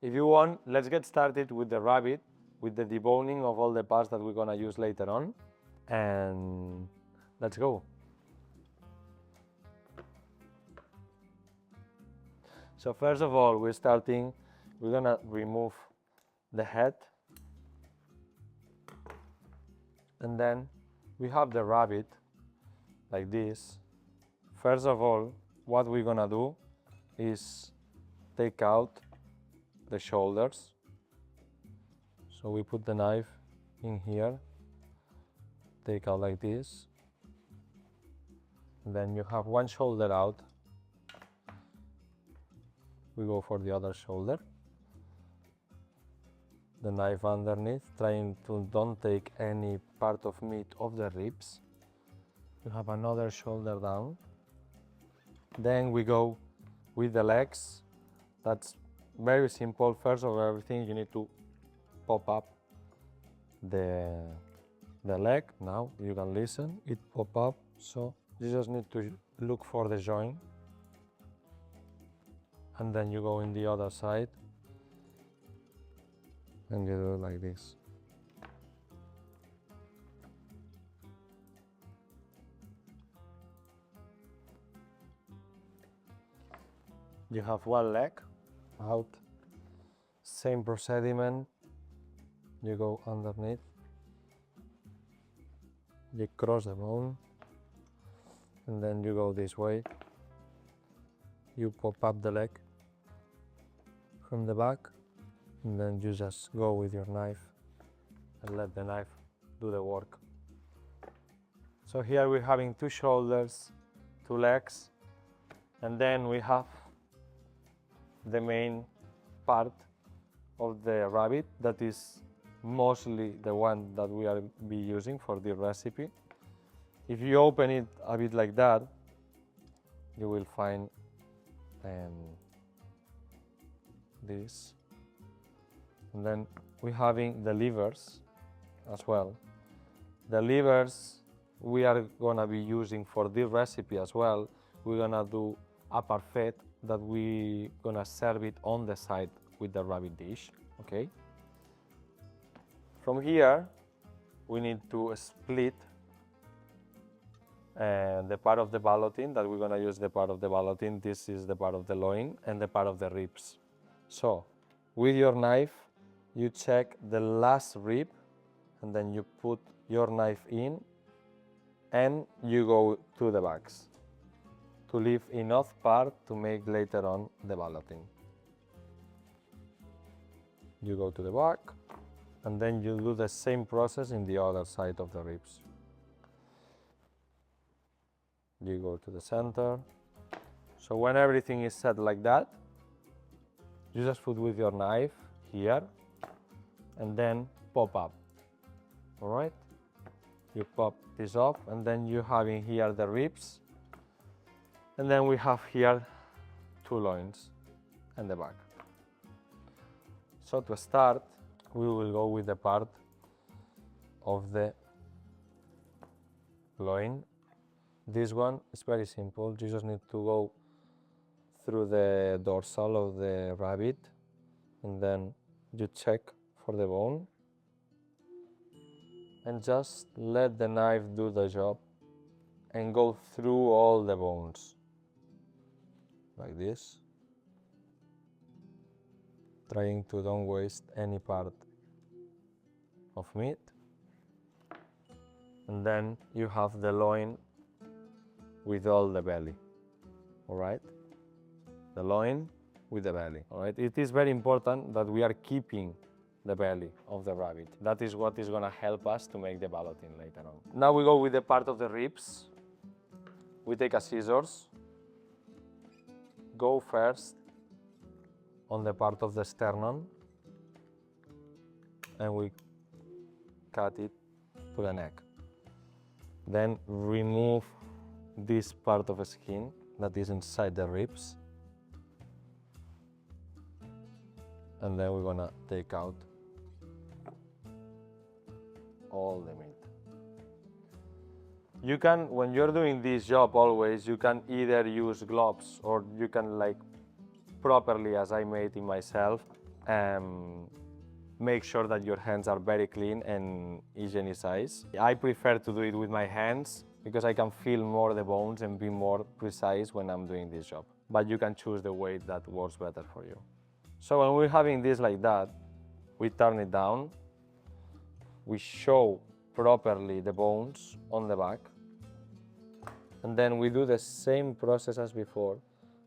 If you want, let's get started with the rabbit, with the deboning of all the parts that we're gonna use later on, and let's go. So first of all, we're gonna remove the head, and then we have the rabbit like this. First of all, what we're gonna do is take out the shoulders. So we put the knife in here, take out like this, and then you have one shoulder out. We go for the other shoulder, the knife underneath, trying to don't take any part of meat off the ribs. You have another shoulder down. Then we go with the legs. That's very simple. First of everything, you need to pop up the leg. Now you can listen, it pop up. So you just need to look for the joint, and then you go in the other side and you do it like this. You have one leg out, same procediment. You go underneath, you cross the bone, and then you go this way. You pop up the leg from the back, and then you just go with your knife and let the knife do the work. So here we're having two shoulders, two legs, and then we have the main part of the rabbit that is mostly the one that we are be using for the recipe. If you open it a bit like that, you will find this, and then we're having the livers as well. The livers we are gonna be using for this recipe as well. We're gonna do a parfait that we gonna serve it on the side with the rabbit dish, okay? From here, we need to split the part of the ballotine that we're gonna use. The part of the ballotine, this is the part of the loin and the part of the ribs. So, with your knife, you check the last rib, and then you put your knife in, and you go to the backs to leave enough part to make later on the ballotine. You go to the back, and then you do the same process in the other side of the ribs. You go to the center. So when everything is set like that, you just put with your knife here, and then pop up, all right? You pop this off, and then you have in here the ribs, and then we have here two loins and the back. So to start, we will go with the part of the loin. This one is very simple. You just need to go through the dorsal of the rabbit, and then you check for the bone, and just let the knife do the job and go through all the bones like this, trying to don't waste any part of meat. And then you have the loin with all the belly, all right? The loin with the belly, all right? It is very important that we are keeping the belly of the rabbit. That is what is gonna help us to make the ballotine later on. Now we go with the part of the ribs. We take a scissors, go first on the part of the sternum, and we cut it to the neck. Then remove this part of the skin that is inside the ribs, and then we're gonna take out all the meat. You can, when you're doing this job always, you can either use gloves, or you can, like properly as I made it myself, make sure that your hands are very clean and hygienized. I prefer to do it with my hands because I can feel more the bones and be more precise when I'm doing this job. But you can choose the way that works better for you. So when we're having this like that, we turn it down, we show properly the bones on the back, and then we do the same process as before.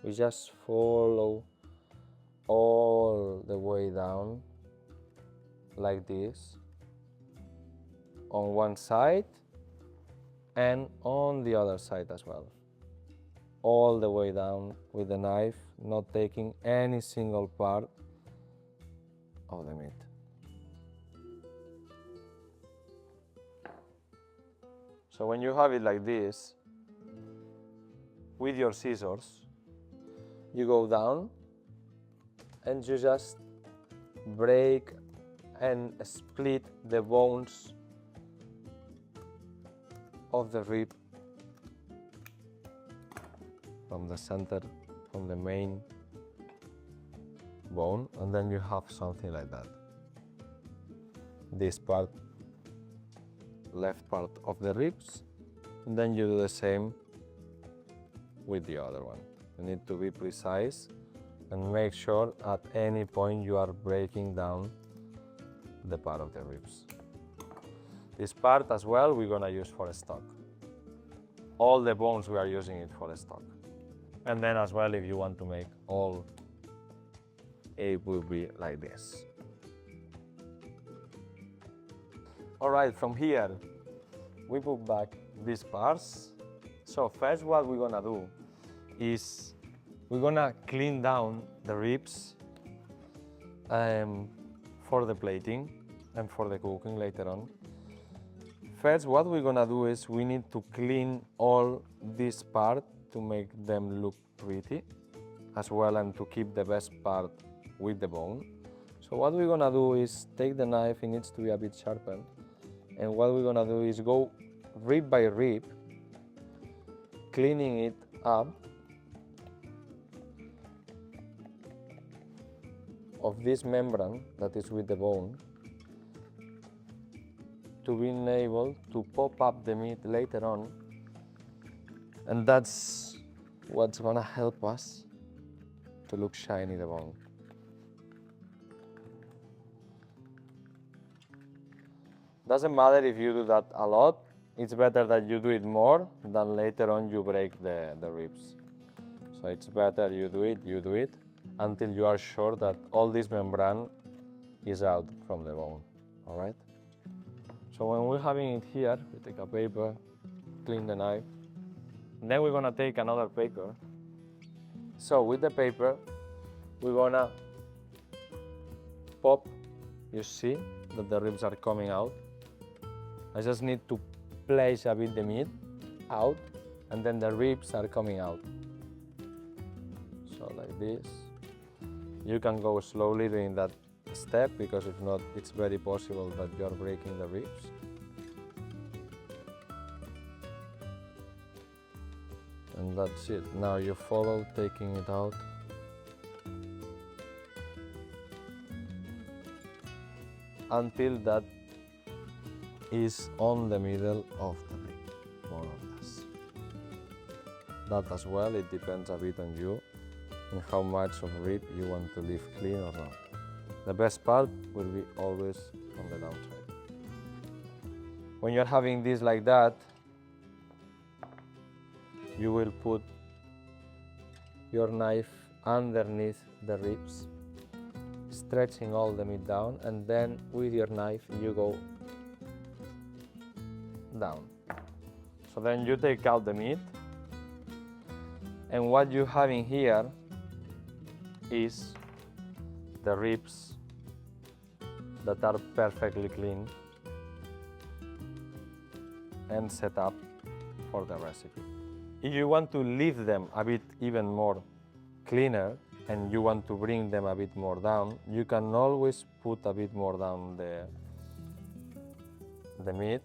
We just follow all the way down like this on one side and on the other side as well. All the way down with the knife, not taking any single part of the meat. So when you have it like this, with your scissors, you go down and you just break and split the bones of the rib from the center, from the main bone, and then you have something like that. This part, left part of the ribs, and then you do the same with the other one. You need to be precise and make sure at any point you are breaking down the part of the ribs. This part as well we're gonna use for a stock. All the bones we are using it for a stock. And then as well, if you want to make all, it will be like this. All right, from here, we put back these parts. So first what we're gonna do is we're gonna clean down the ribs for the plating and for the cooking later on. First, what we're gonna do is we need to clean all this part to make them look pretty as well, and to keep the best part with the bone. So what we're gonna do is take the knife, it needs to be a bit sharpened, and what we're gonna do is go rib by rib, cleaning it up of this membrane that is with the bone, to be able to pop up the meat later on, and that's what's gonna help us to look shiny the bone. Doesn't matter if you do that a lot, it's better that you do it more than later on you break the ribs. So it's better you do it until you are sure that all this membrane is out from the bone, all right? So when we're having it here, we take a paper, clean the knife, and then we're gonna take another paper. So with the paper, we're gonna pop, you see that the ribs are coming out. I just need to place a bit the meat out, and then the ribs are coming out. So like this. You can go slowly doing that step, because if not, it's very possible that you're breaking the ribs. And that's it. Now you follow, taking it out. Until that is on the middle of the rib, more or less. That as well, it depends a bit on you and how much of rib you want to leave clean or not. The best part will be always on the downside. When you're having this like that, you will put your knife underneath the ribs, stretching all the meat down, and then with your knife you go down. So then you take out the meat, and what you have in here is the ribs that are perfectly clean and set up for the recipe. If you want to leave them a bit even more cleaner and you want to bring them a bit more down, you can always put a bit more down the meat.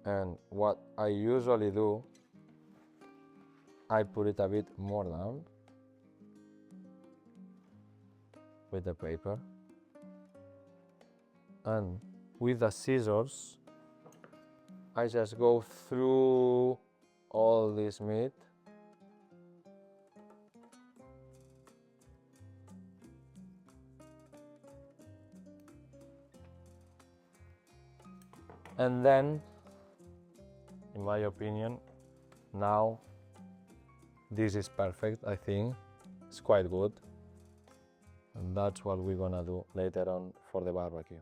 And what I usually do, I put it a bit more down, with the paper, and with the scissors I just go through all this meat and then, in my opinion, now this is perfect. I think it's quite good, and that's what we're gonna do later on for the barbecue.